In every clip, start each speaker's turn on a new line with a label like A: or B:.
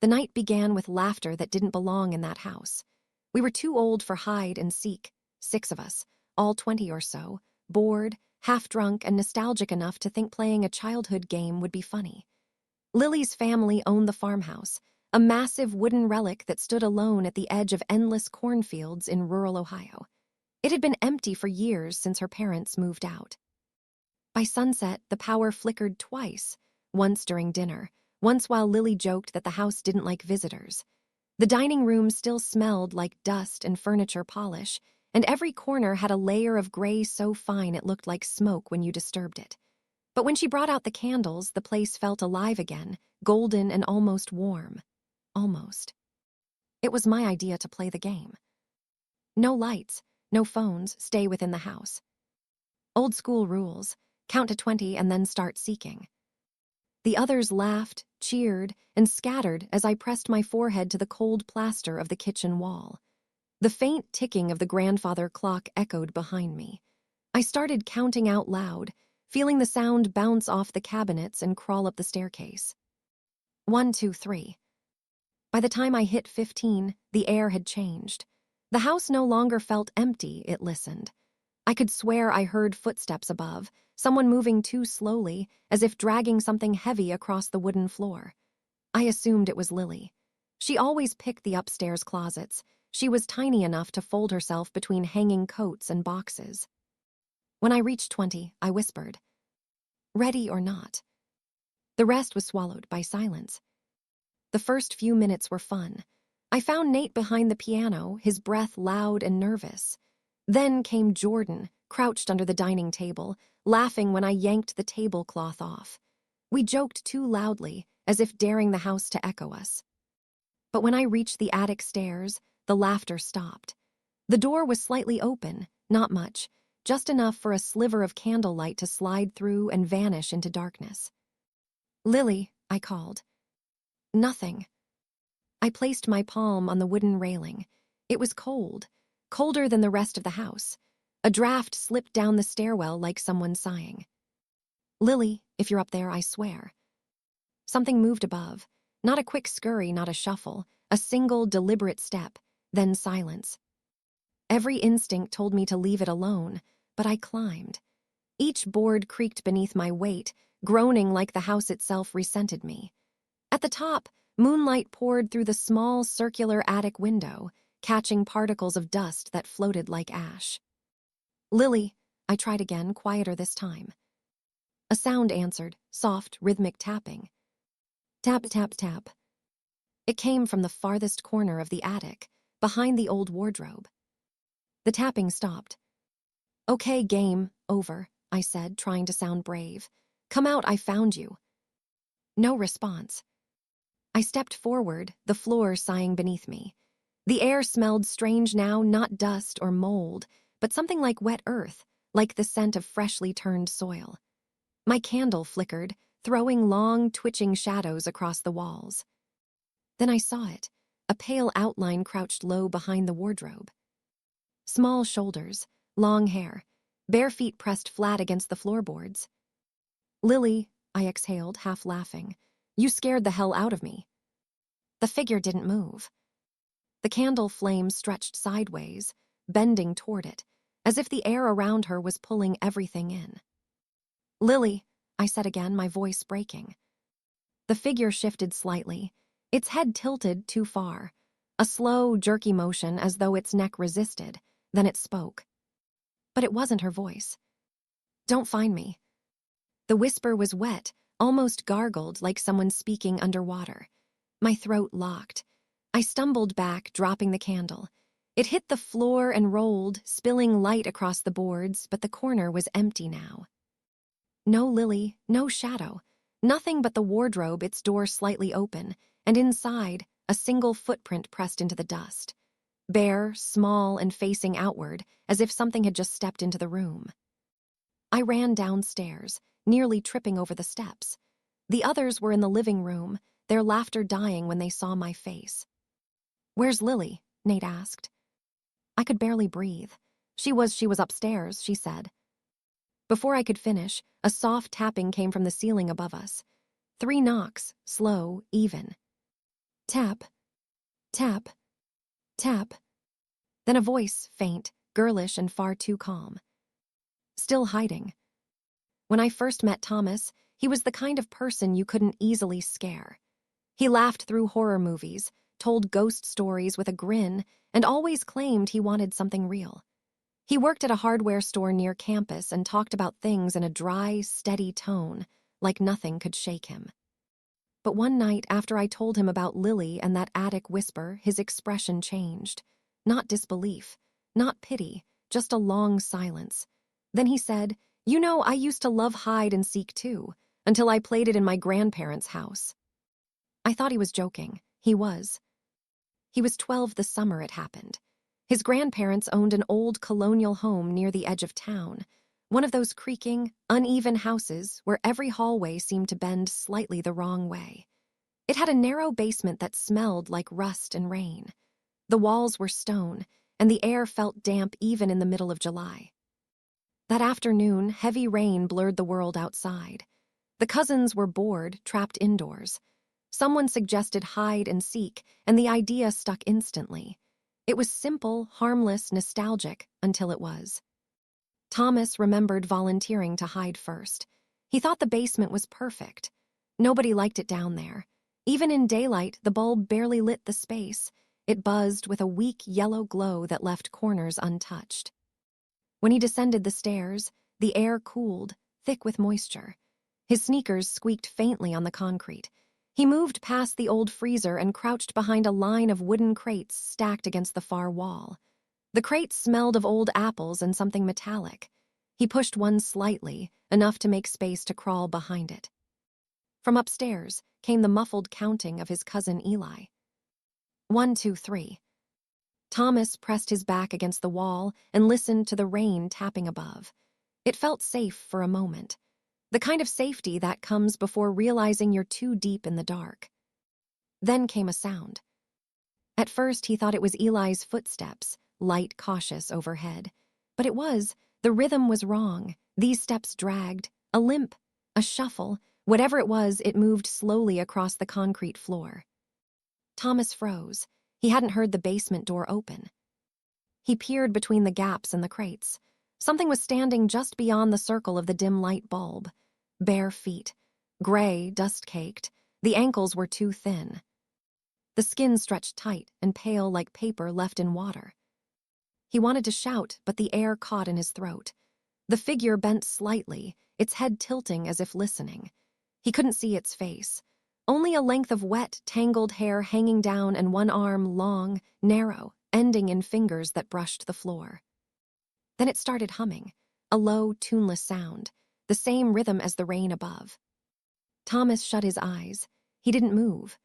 A: The night began with laughter that didn't belong in that house. We were too old for hide and seek, 6 of us, all 20 or so, bored, half-drunk, and nostalgic enough to think playing a childhood game would be funny. Lily's family owned the farmhouse, a massive wooden relic that stood alone at the edge of endless cornfields in rural Ohio. It had been empty for years since her parents moved out. By sunset, the power flickered twice, once during dinner, once while Lily joked that the house didn't like visitors. The dining room still smelled like dust and furniture polish, and every corner had a layer of gray so fine it looked like smoke when you disturbed it. But when she brought out the candles, the place felt alive again, golden and almost warm. Almost. It was my idea to play the game. No lights, no phones, stay within the house. Old school rules, count to 20 and then start seeking. The others laughed, cheered, and scattered as I pressed my forehead to the cold plaster of the kitchen wall. The faint ticking of the grandfather clock echoed behind me. I started counting out loud, feeling the sound bounce off the cabinets and crawl up the staircase. 1, 2, 3. By the time I hit 15, the air had changed. The house no longer felt empty, it listened. I could swear I heard footsteps above, someone moving too slowly, as if dragging something heavy across the wooden floor. I assumed it was Lily. She always picked the upstairs closets. She was tiny enough to fold herself between hanging coats and boxes. When I reached 20, I whispered, "Ready or not?" The rest was swallowed by silence. The first few minutes were fun. I found Nate behind the piano, his breath loud and nervous. Then came Jordan, crouched under the dining table, laughing when I yanked the tablecloth off. We joked too loudly, as if daring the house to echo us. But when I reached the attic stairs, the laughter stopped. The door was slightly open, not much, just enough for a sliver of candlelight to slide through and vanish into darkness. "Lily," I called. Nothing. I placed my palm on the wooden railing. It was cold, colder than the rest of the house. A draft slipped down the stairwell like someone sighing. "Lily, if you're up there, I swear." Something moved above. Not a quick scurry, not a shuffle, a single, deliberate step, then silence. Every instinct told me to leave it alone, but I climbed. Each board creaked beneath my weight, groaning like the house itself resented me. At the top, moonlight poured through the small, circular attic window, catching particles of dust that floated like ash. "Lily," I tried again, quieter this time. A sound answered, soft, rhythmic tapping. Tap, tap, tap. It came from the farthest corner of the attic, behind the old wardrobe. The tapping stopped. "Okay, game, over," I said, trying to sound brave. "Come out, I found you." No response. I stepped forward, the floor sighing beneath me. The air smelled strange now, not dust or mold, but something like wet earth, like the scent of freshly turned soil. My candle flickered, throwing long, twitching shadows across the walls. Then I saw it, a pale outline crouched low behind the wardrobe. Small shoulders, long hair, bare feet pressed flat against the floorboards. "Lily," I exhaled, half laughing, "you scared the hell out of me." The figure didn't move. The candle flame stretched sideways, bending toward it, as if the air around her was pulling everything in. "Lily," I said again, my voice breaking. The figure shifted slightly, its head tilted too far, a slow, jerky motion as though its neck resisted, then it spoke. But it wasn't her voice. "Don't find me." The whisper was wet, almost gargled like someone speaking underwater. My throat locked. I stumbled back, dropping the candle. It hit the floor and rolled, spilling light across the boards, but the corner was empty now. No Lily, no shadow, nothing but the wardrobe, its door slightly open, and inside, a single footprint pressed into the dust. Bare, small, and facing outward, as if something had just stepped into the room. I ran downstairs, nearly tripping over the steps. The others were in the living room, their laughter dying when they saw my face. "Where's Lily?" Nate asked. I could barely breathe. She was upstairs," she said. Before I could finish, a soft tapping came from the ceiling above us. 3 knocks, slow, even. Tap, tap, tap. Then a voice, faint, girlish, and far too calm. Still hiding. When I first met Thomas, he was the kind of person you couldn't easily scare. He laughed through horror movies, told ghost stories with a grin, and always claimed he wanted something real. He worked at a hardware store near campus and talked about things in a dry, steady tone, like nothing could shake him. But one night after I told him about Lily and that attic whisper, his expression changed. Not disbelief, not pity, just a long silence. Then he said, "You know, I used to love hide and seek too, until I played it in my grandparents' house." I thought he was joking. He was. He was 12 the summer it happened. His grandparents owned an old colonial home near the edge of town, one of those creaking, uneven houses where every hallway seemed to bend slightly the wrong way. It had a narrow basement that smelled like rust and rain. The walls were stone, and the air felt damp even in the middle of July. That afternoon, heavy rain blurred the world outside. The cousins were bored, trapped indoors. Someone suggested hide and seek, and the idea stuck instantly. It was simple, harmless, nostalgic, until it was. Thomas remembered volunteering to hide first. He thought the basement was perfect. Nobody liked it down there. Even in daylight, the bulb barely lit the space. It buzzed with a weak yellow glow that left corners untouched. When he descended the stairs, the air cooled, thick with moisture. His sneakers squeaked faintly on the concrete. He moved past the old freezer and crouched behind a line of wooden crates stacked against the far wall. The crates smelled of old apples and something metallic. He pushed one slightly, enough to make space to crawl behind it. From upstairs came the muffled counting of his cousin Eli. 1, 2, 3. Thomas pressed his back against the wall and listened to the rain tapping above. It felt safe for a moment. The kind of safety that comes before realizing you're too deep in the dark. Then came a sound. At first, he thought it was Eli's footsteps, light, cautious overhead. But it was. The rhythm was wrong. These steps dragged. A limp, a shuffle. Whatever it was, it moved slowly across the concrete floor. Thomas froze. He hadn't heard the basement door open. He peered between the gaps in the crates. Something was standing just beyond the circle of the dim light bulb. Bare feet. Gray, dust-caked. The ankles were too thin. The skin stretched tight and pale like paper left in water. He wanted to shout, but the air caught in his throat. The figure bent slightly, its head tilting as if listening. He couldn't see its face. Only a length of wet, tangled hair hanging down and one arm long, narrow, ending in fingers that brushed the floor. Then it started humming, a low, tuneless sound, the same rhythm as the rain above. Thomas shut his eyes. He didn't move.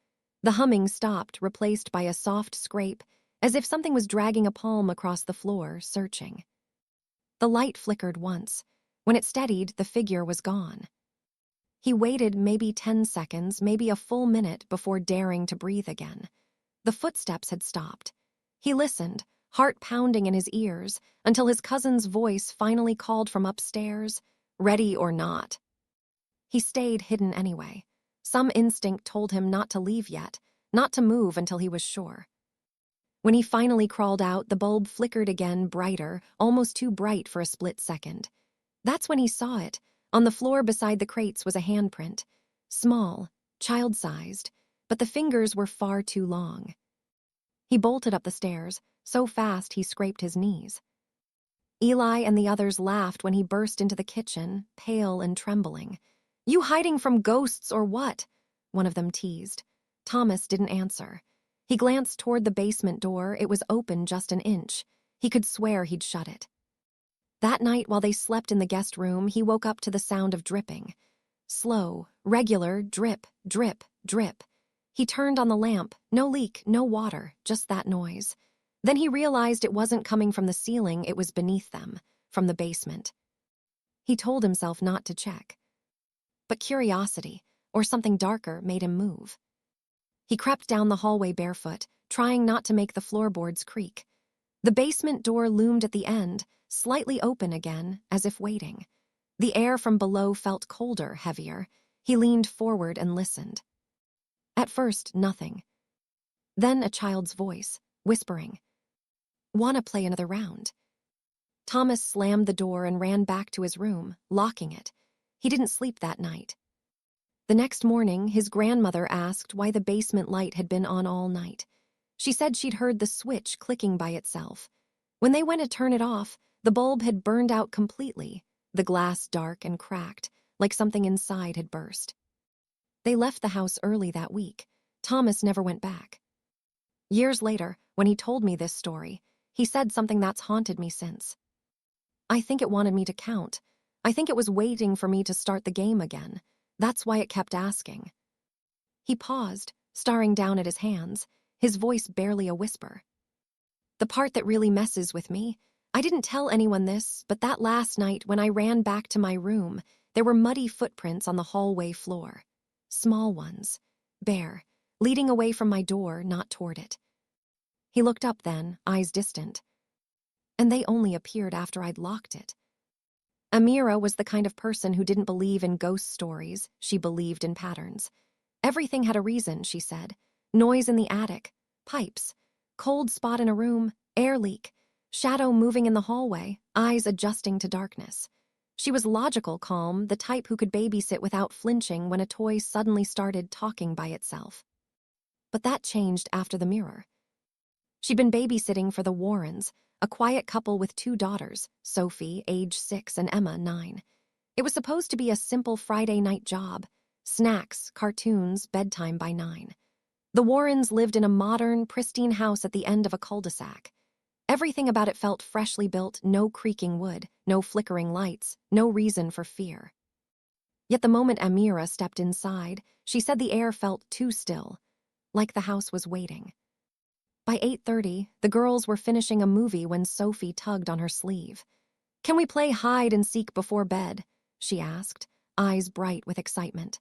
A: The humming stopped, replaced by a soft scrape, as if something was dragging a palm across the floor, searching. The light flickered once. When it steadied, the figure was gone. He waited maybe 10 seconds, maybe a full minute before daring to breathe again. The footsteps had stopped. He listened, heart pounding in his ears, until his cousin's voice finally called from upstairs, "Ready or not." He stayed hidden anyway. Some instinct told him not to leave yet, not to move until he was sure. When he finally crawled out, the bulb flickered again, brighter, almost too bright for a split second. That's when he saw it. On the floor beside the crates was a handprint. Small, child-sized, but the fingers were far too long. He bolted up the stairs, so fast he scraped his knees. Eli and the others laughed when he burst into the kitchen, pale and trembling. "You hiding from ghosts or what?" one of them teased. Thomas didn't answer. He glanced toward the basement door. It was open just an inch. He could swear he'd shut it. That night, while they slept in the guest room, he woke up to the sound of dripping. Slow, regular, drip, drip, drip. He turned on the lamp. No leak, no water, just that noise. Then he realized it wasn't coming from the ceiling, it was beneath them, from the basement. He told himself not to check. But curiosity, or something darker, made him move. He crept down the hallway barefoot, trying not to make the floorboards creak. The basement door loomed at the end, slightly open again, as if waiting. The air from below felt colder, heavier. He leaned forward and listened. At first, nothing. Then a child's voice, whispering, "Wanna play another round?" Thomas slammed the door and ran back to his room, locking it. He didn't sleep that night. The next morning, his grandmother asked why the basement light had been on all night. She said she'd heard the switch clicking by itself. When they went to turn it off, the bulb had burned out completely, the glass dark and cracked, like something inside had burst. They left the house early that week. Thomas never went back. Years later, when he told me this story, he said something that's haunted me since. "I think it wanted me to count. I think it was waiting for me to start the game again. That's why it kept asking." He paused, staring down at his hands, his voice barely a whisper. "The part that really messes with me, I didn't tell anyone this, but that last night when I ran back to my room, there were muddy footprints on the hallway floor. Small ones, bare, leading away from my door, not toward it." He looked up then, eyes distant. "And they only appeared after I'd locked it." Amira was the kind of person who didn't believe in ghost stories, she believed in patterns. Everything had a reason, she said. Noise in the attic, pipes, cold spot in a room, air leak, shadow moving in the hallway, eyes adjusting to darkness. She was logical calm, the type who could babysit without flinching when a toy suddenly started talking by itself. But that changed after the mirror. She'd been babysitting for the Warrens, a quiet couple with 2 daughters, Sophie, age 6, and Emma, 9. It was supposed to be a simple Friday night job. Snacks, cartoons, bedtime by 9. The Warrens lived in a modern, pristine house at the end of a cul-de-sac. Everything about it felt freshly built, no creaking wood, no flickering lights, no reason for fear. Yet the moment Amira stepped inside, she said the air felt too still, like the house was waiting. By 8:30, the girls were finishing a movie when Sophie tugged on her sleeve. "Can we play hide and seek before bed?" she asked, eyes bright with excitement.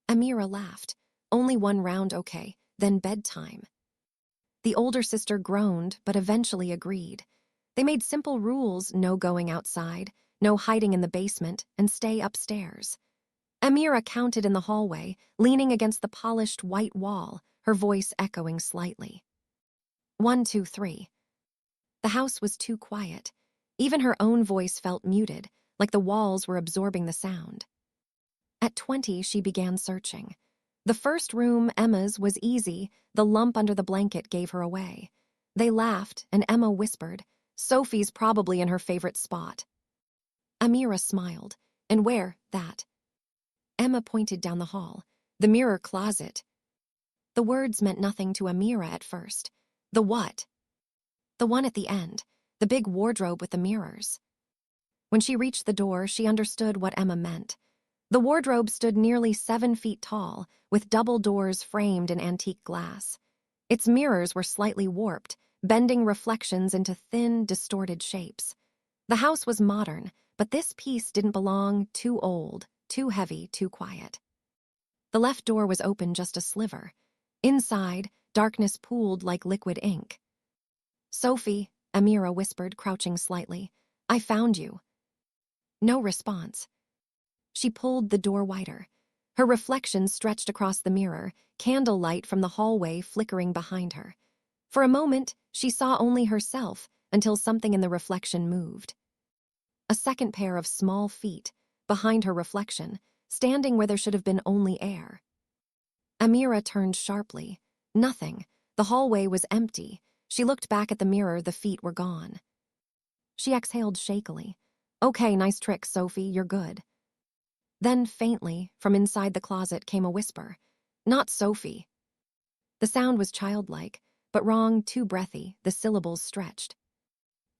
A: Amira laughed. "Only one round, okay, then bedtime." The older sister groaned, but eventually agreed. They made simple rules: no going outside, no hiding in the basement, and stay upstairs. Amira counted in the hallway, leaning against the polished white wall, her voice echoing slightly. 1, 2, 3. The house was too quiet. Even her own voice felt muted, like the walls were absorbing the sound. At 20, she began searching. The first room, Emma's, was easy. The lump under the blanket gave her away. They laughed, and Emma whispered, "Sophie's probably in her favorite spot." Amira smiled. "And where, that?" Emma pointed down the hall. "The mirror closet." The words meant nothing to Amira at first. "The what?" "The one at the end, the big wardrobe with the mirrors." When she reached the door, she understood what Emma meant. The wardrobe stood nearly 7 feet tall, with double doors framed in antique glass. Its mirrors were slightly warped, bending reflections into thin, distorted shapes. The house was modern, but this piece didn't belong. Too old, too heavy, too quiet. The left door was open just a sliver. Inside, darkness pooled like liquid ink. "Sophie," Amira whispered, crouching slightly, "I found you." No response. She pulled the door wider. Her reflection stretched across the mirror, candlelight from the hallway flickering behind her. For a moment, she saw only herself, until something in the reflection moved. A second pair of small feet, behind her reflection, standing where there should have been only air. Amira turned sharply. Nothing. The hallway was empty. She looked back at the mirror, the feet were gone. She exhaled shakily. "Okay, nice trick, Sophie, you're good." Then, faintly, from inside the closet came a whisper. "Not Sophie." The sound was childlike, but wrong, too breathy, the syllables stretched.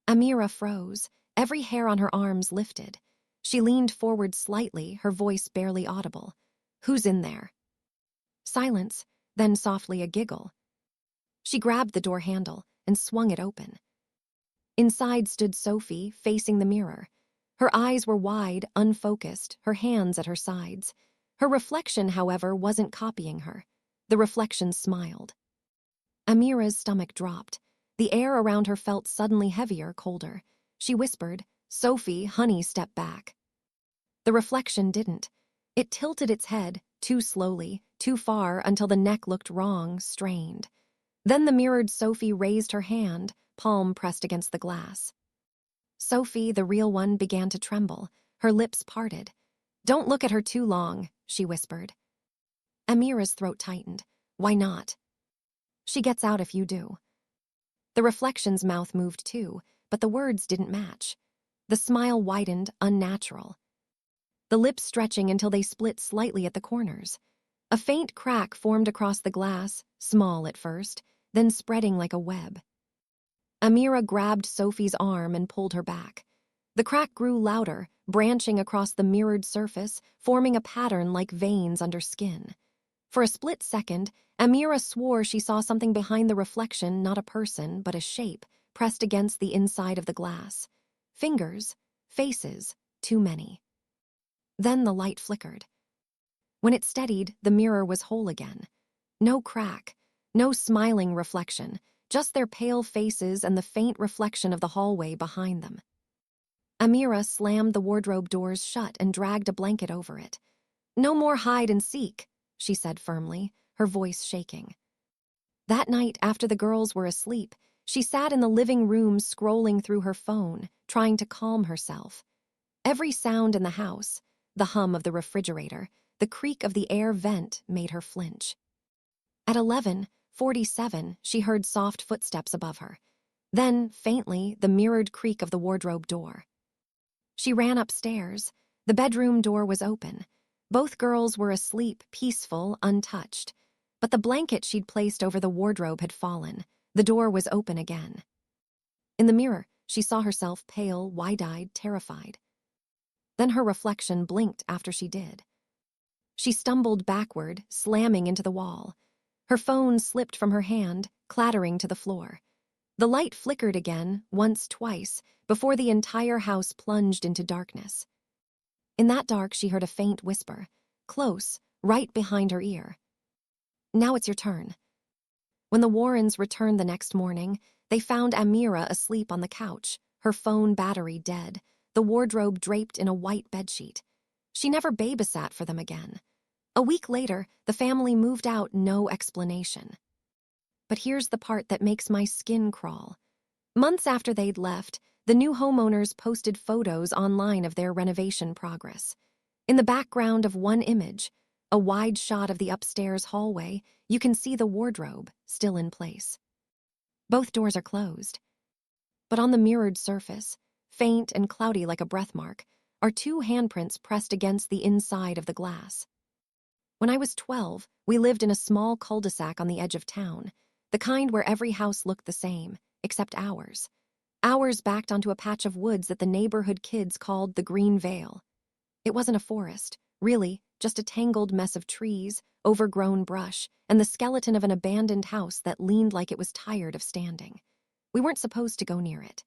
A: Amira froze, every hair on her arms lifted. She leaned forward slightly, her voice barely audible. "Who's in there?" Silence, then softly a giggle. She grabbed the door handle and swung it open. Inside stood Sophie, facing the mirror. Her eyes were wide, unfocused, her hands at her sides. Her reflection, however, wasn't copying her. The reflection smiled. Amira's stomach dropped. The air around her felt suddenly heavier, colder. She whispered, "Sophie, honey, step back." The reflection didn't. It tilted its head, too slowly, too far, until the neck looked wrong, strained. Then the mirrored Sophie raised her hand, palm pressed against the glass. Sophie, the real one, began to tremble. Her lips parted. "Don't look at her too long," she whispered. Amira's throat tightened. "Why not?" "She gets out if you do." The reflection's mouth moved too, but the words didn't match. The smile widened, unnatural. The lips stretching until they split slightly at the corners. A faint crack formed across the glass, small at first, then spreading like a web. Amira grabbed Sophie's arm and pulled her back. The crack grew louder, branching across the mirrored surface, forming a pattern like veins under skin. For a split second, Amira swore she saw something behind the reflection, not a person, but a shape, pressed against the inside of the glass. Fingers, faces, too many. Then the light flickered. When it steadied, the mirror was whole again. No crack, no smiling reflection, just their pale faces and the faint reflection of the hallway behind them. Amira slammed the wardrobe doors shut and dragged a blanket over it. "No more hide and seek," she said firmly, her voice shaking. That night, after the girls were asleep, she sat in the living room scrolling through her phone, trying to calm herself. Every sound in the house, the hum of the refrigerator, the creak of the air vent, made her flinch. At 11:47, she heard soft footsteps above her. Then, faintly, the mirrored creak of the wardrobe door. She ran upstairs. The bedroom door was open. Both girls were asleep, peaceful, untouched. But the blanket she'd placed over the wardrobe had fallen. The door was open again. In the mirror, she saw herself pale, wide-eyed, terrified. Then her reflection blinked after she did. She stumbled backward, slamming into the wall. Her phone slipped from her hand, clattering to the floor. The light flickered again, once, twice, before the entire house plunged into darkness. In that dark, she heard a faint whisper, close, right behind her ear. "Now it's your turn." When the Warrens returned the next morning, they found Amira asleep on the couch, her phone battery dead, the wardrobe draped in a white bedsheet. She never babysat for them again. A week later, the family moved out, no explanation. But here's the part that makes my skin crawl. Months after they'd left, the new homeowners posted photos online of their renovation progress. In the background of one image, a wide shot of the upstairs hallway, you can see the wardrobe, still in place. Both doors are closed. But on the mirrored surface, faint and cloudy like a breath mark, are two handprints pressed against the inside of the glass. When I was 12, we lived in a small cul-de-sac on the edge of town, the kind where every house looked the same, except ours. Ours backed onto a patch of woods that the neighborhood kids called the Green Veil. It wasn't a forest, really, just a tangled mess of trees, overgrown brush, and the skeleton of an abandoned house that leaned like it was tired of standing. We weren't supposed to go near it.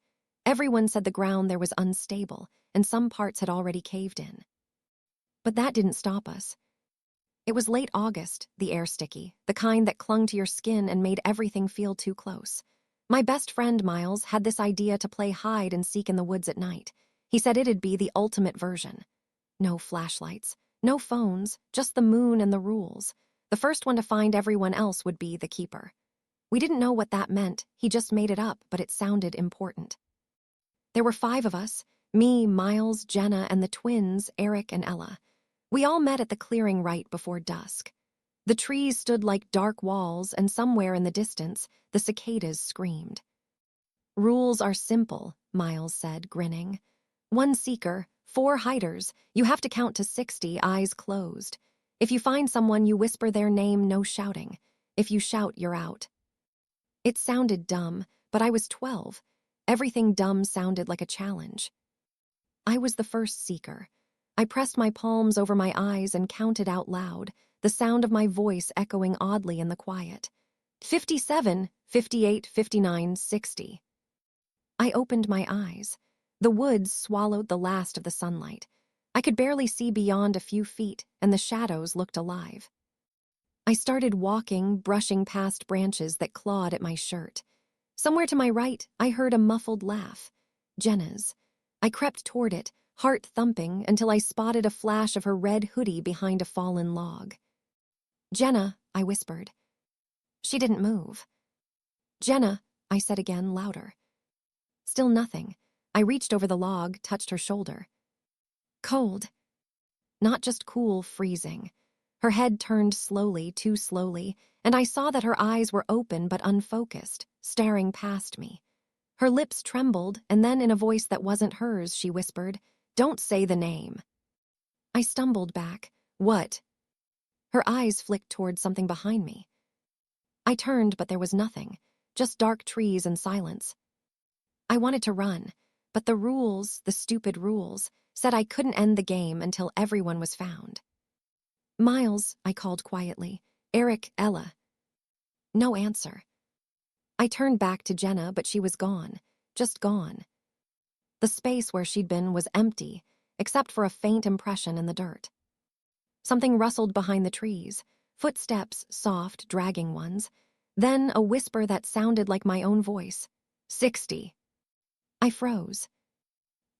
A: Everyone said the ground there was unstable, and some parts had already caved in. But that didn't stop us. It was late August, the air sticky, the kind that clung to your skin and made everything feel too close. My best friend, Miles, had this idea to play hide and seek in the woods at night. He said it'd be the ultimate version. No flashlights, no phones, just the moon and the rules. The first one to find everyone else would be the keeper. We didn't know what that meant, he just made it up, but it sounded important. There were 5 of us, me, Miles, Jenna, and the twins, Eric and Ella. We all met at the clearing right before dusk. The trees stood like dark walls, and somewhere in the distance, the cicadas screamed. "Rules are simple," Miles said, grinning. 1 seeker, 4 hiders. You have to count to 60, eyes closed. If you find someone, you whisper their name, no shouting. If you shout, you're out. It sounded dumb, but I was 12. Everything dumb sounded like a challenge. I was the first seeker. I pressed my palms over my eyes and counted out loud, the sound of my voice echoing oddly in the quiet. 57, 58, 59, 60. I opened my eyes. The woods swallowed the last of the sunlight. I could barely see beyond a few feet, and the shadows looked alive. I started walking, brushing past branches that clawed at my shirt. Somewhere to my right, I heard a muffled laugh. Jenna's. I crept toward it, heart thumping, until I spotted a flash of her red hoodie behind a fallen log. "Jenna," I whispered. She didn't move. Jenna, I said again, louder. Still nothing. I reached over the log, touched her shoulder. Cold. Not just cool, freezing. Her head turned slowly, too slowly, and I saw that her eyes were open but unfocused, staring past me. Her lips trembled, and then in a voice that wasn't hers, she whispered, "Don't say the name." I stumbled back. What? Her eyes flicked toward something behind me. I turned, but there was nothing, just dark trees and silence. I wanted to run, but the rules, the stupid rules, said I couldn't end the game until everyone was found. Miles, I called quietly. Eric, Ella. No answer. I turned back to Jenna, but she was gone, just gone. The space where she'd been was empty, except for a faint impression in the dirt. Something rustled behind the trees, footsteps, soft, dragging ones, then a whisper that sounded like my own voice. 60. I froze.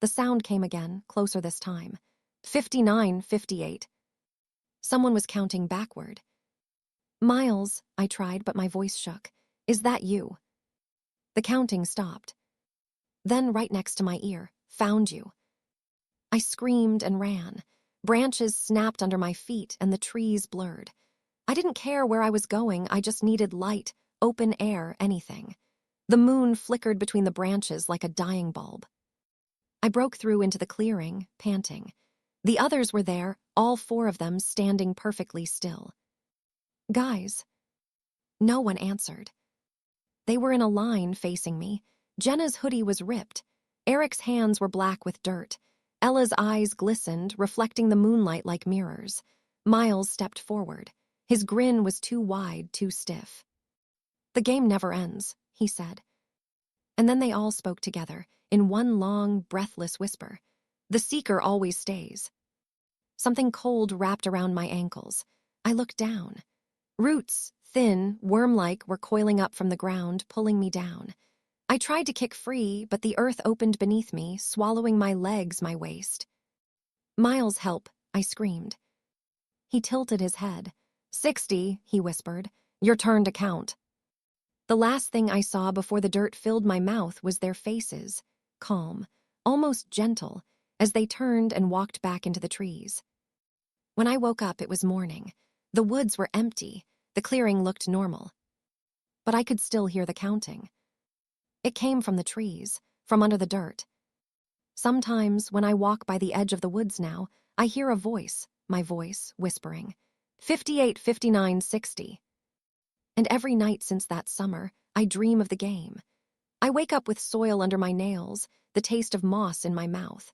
A: The sound came again, closer this time. 59, 58. Someone was counting backward. Miles, I tried, but my voice shook. Is that you? The counting stopped. Then right next to my ear, found you. I screamed and ran. Branches snapped under my feet and the trees blurred. I didn't care where I was going, I just needed light, open air, anything. The moon flickered between the branches like a dying bulb. I broke through into the clearing, panting. The others were there, all 4 of them standing perfectly still. Guys. No one answered. They were in a line facing me. Jenna's hoodie was ripped. Eric's hands were black with dirt. Ella's eyes glistened, reflecting the moonlight like mirrors. Miles stepped forward. His grin was too wide, too stiff. The game never ends, he said. And then they all spoke together, in one long, breathless whisper. The seeker always stays. Something cold wrapped around my ankles. I looked down. Roots, thin, worm-like, were coiling up from the ground, pulling me down. I tried to kick free, but the earth opened beneath me, swallowing my legs, my waist. Miles, help, I screamed. He tilted his head. 60, he whispered. Your turn to count. The last thing I saw before the dirt filled my mouth was their faces, calm, almost gentle, as they turned and walked back into the trees. When I woke up, it was morning. The woods were empty. The clearing looked normal. But I could still hear the counting. It came from the trees, from under the dirt. Sometimes, when I walk by the edge of the woods now, I hear a voice, my voice, whispering, 58, 59, 60. And every night since that summer, I dream of the game. I wake up with soil under my nails, the taste of moss in my mouth,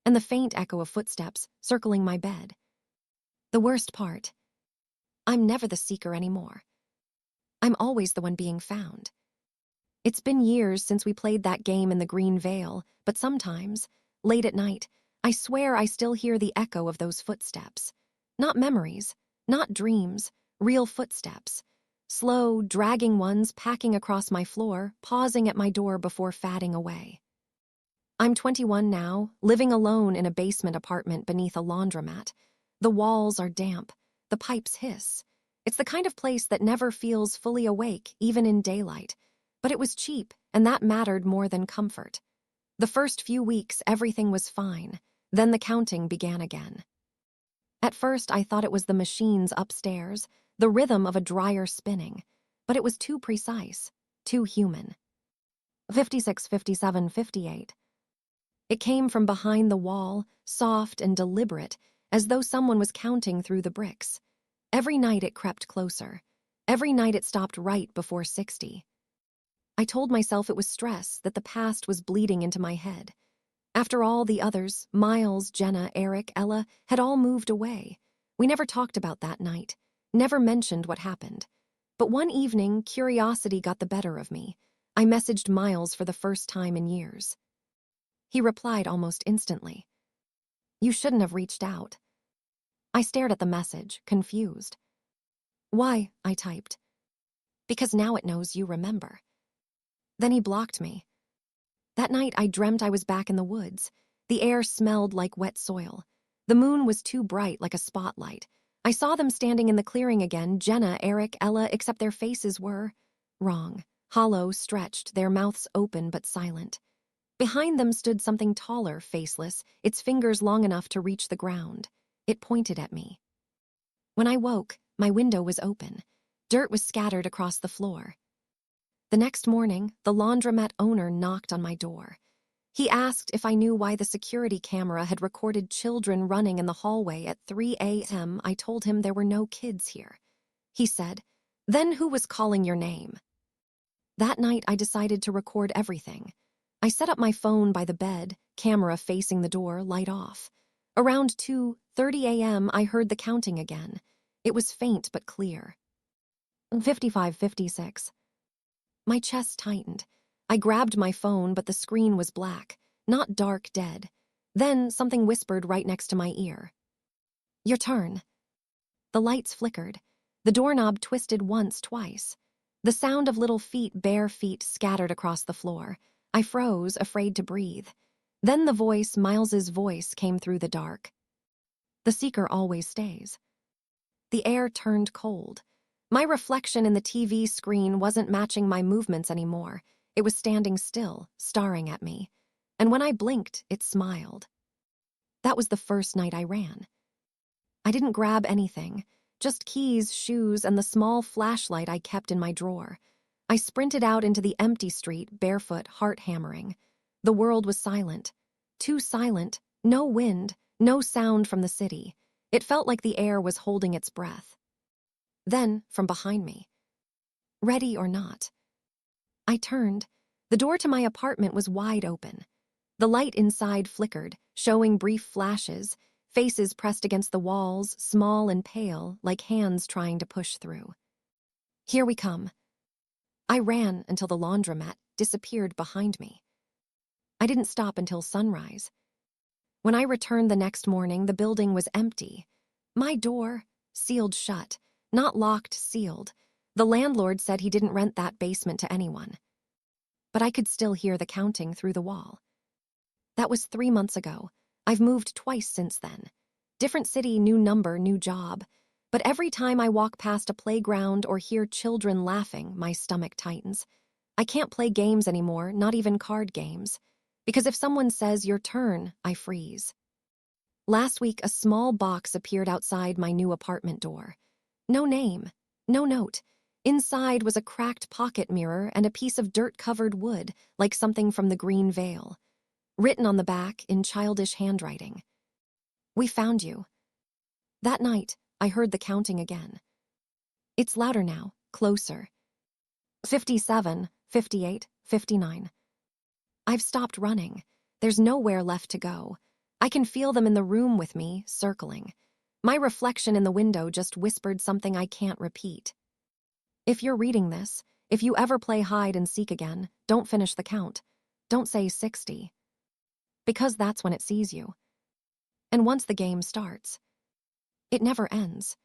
A: and the faint echo of footsteps circling my bed. The worst part, I'm never the seeker anymore. I'm always the one being found. It's been years since we played that game in the Green Vale, but sometimes, late at night, I swear I still hear the echo of those footsteps. Not memories, not dreams, real footsteps. Slow, dragging ones packing across my floor, pausing at my door before fading away. I'm 21 now, living alone in a basement apartment beneath a laundromat. The walls are damp. The pipes hiss. It's the kind of place that never feels fully awake, even in daylight. But it was cheap, and that mattered more than comfort. The first few weeks, everything was fine. Then the counting began again. At first, I thought it was the machines upstairs, the rhythm of a dryer spinning. But it was too precise, too human. 56, 57, 58. It came from behind the wall, soft and deliberate, as though someone was counting through the bricks. Every night it crept closer. Every night it stopped right before 60. I told myself it was stress, that the past was bleeding into my head. After all, the others, Miles, Jenna, Eric, Ella, had all moved away. We never talked about that night, never mentioned what happened. But one evening, curiosity got the better of me. I messaged Miles for the first time in years. He replied almost instantly. You shouldn't have reached out. I stared at the message, confused. Why? I typed. Because now it knows you remember. Then he blocked me. That night I dreamt I was back in the woods. The air smelled like wet soil. The moon was too bright, like a spotlight. I saw them standing in the clearing again, Jenna, Eric, Ella, except their faces were wrong, hollow, stretched, their mouths open but silent. Behind them stood something taller, faceless, its fingers long enough to reach the ground. It pointed at me. When I woke, my window was open. Dirt was scattered across the floor. The next morning, the laundromat owner knocked on my door. He asked if I knew why the security camera had recorded children running in the hallway at 3 a.m. I told him there were no kids here. He said, "Then who was calling your name?" That night, I decided to record everything. I set up my phone by the bed, camera facing the door, light off. Around 2:30 a.m., I heard the counting again. It was faint but clear. 55, 56. My chest tightened. I grabbed my phone, but the screen was black, not dark dead. Then something whispered right next to my ear. "Your turn." The lights flickered. The doorknob twisted once, twice. The sound of little feet, bare feet, scattered across the floor. I froze, afraid to breathe. Then the voice, Miles's voice, came through the dark. "The seeker always stays." The air turned cold. My reflection in the TV screen wasn't matching my movements anymore. It was standing still, staring at me. And when I blinked, it smiled. That was the first night I ran. I didn't grab anything, just keys, shoes, and the small flashlight I kept in my drawer. I sprinted out into the empty street, barefoot, heart hammering. The world was silent. Too silent, no wind, no sound from the city. It felt like the air was holding its breath. Then, from behind me, ready or not, I turned. The door to my apartment was wide open. The light inside flickered, showing brief flashes, faces pressed against the walls, small and pale, like hands trying to push through. "Here we come." I ran until the laundromat disappeared behind me. I didn't stop until sunrise. When I returned the next morning, the building was empty. My door, sealed shut, not locked, sealed. The landlord said he didn't rent that basement to anyone. But I could still hear the counting through the wall. That was 3 months ago. I've moved twice since then. Different city, new number, new job. But every time I walk past a playground or hear children laughing, my stomach tightens. I can't play games anymore, not even card games. Because if someone says, "Your turn," I freeze. Last week, a small box appeared outside my new apartment door. No name, no note. Inside was a cracked pocket mirror and a piece of dirt-covered wood, like something from the Green Veil. Written on the back in childish handwriting. "We found you." That night, I heard the counting again. It's louder now, closer. 57, 58, 59. I've stopped running. There's nowhere left to go. I can feel them in the room with me, circling. My reflection in the window just whispered something I can't repeat. If you're reading this, if you ever play hide and seek again, don't finish the count. Don't say 60. Because that's when it sees you. And once the game starts, it never ends.